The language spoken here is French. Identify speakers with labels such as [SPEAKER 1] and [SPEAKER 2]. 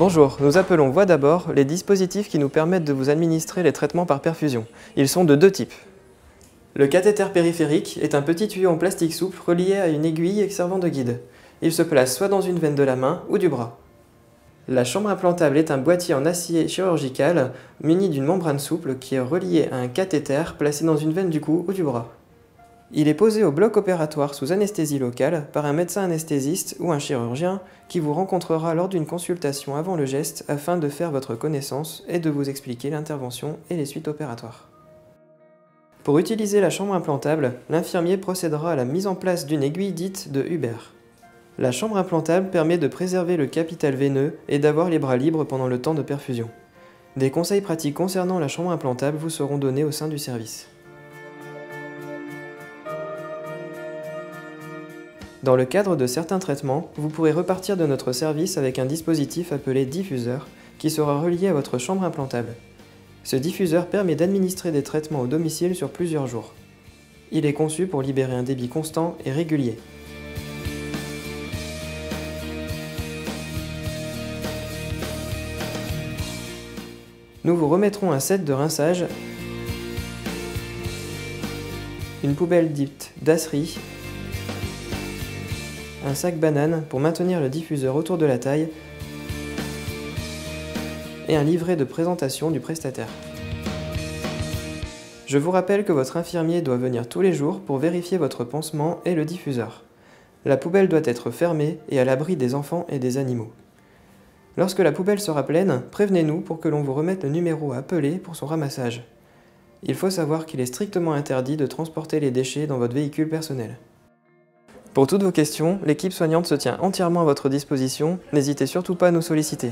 [SPEAKER 1] Bonjour, nous appelons Voix d'abord les dispositifs qui nous permettent de vous administrer les traitements par perfusion. Ils sont de deux types. Le cathéter périphérique est un petit tuyau en plastique souple relié à une aiguille servant de guide. Il se place soit dans une veine de la main ou du bras. La chambre implantable est un boîtier en acier chirurgical muni d'une membrane souple qui est reliée à un cathéter placé dans une veine du cou ou du bras. Il est posé au bloc opératoire sous anesthésie locale par un médecin anesthésiste ou un chirurgien qui vous rencontrera lors d'une consultation avant le geste afin de faire votre connaissance et de vous expliquer l'intervention et les suites opératoires. Pour utiliser la chambre implantable, l'infirmier procédera à la mise en place d'une aiguille dite de Huber. La chambre implantable permet de préserver le capital veineux et d'avoir les bras libres pendant le temps de perfusion. Des conseils pratiques concernant la chambre implantable vous seront donnés au sein du service. Dans le cadre de certains traitements, vous pourrez repartir de notre service avec un dispositif appelé diffuseur qui sera relié à votre chambre implantable. Ce diffuseur permet d'administrer des traitements au domicile sur plusieurs jours. Il est conçu pour libérer un débit constant et régulier. Nous vous remettrons un set de rinçage, une poubelle dite dasserie, un sac banane pour maintenir le diffuseur autour de la taille et un livret de présentation du prestataire. Je vous rappelle que votre infirmier doit venir tous les jours pour vérifier votre pansement et le diffuseur. La poubelle doit être fermée et à l'abri des enfants et des animaux. Lorsque la poubelle sera pleine, prévenez-nous pour que l'on vous remette le numéro à appeler pour son ramassage. Il faut savoir qu'il est strictement interdit de transporter les déchets dans votre véhicule personnel. Pour toutes vos questions, l'équipe soignante se tient entièrement à votre disposition, n'hésitez surtout pas à nous solliciter.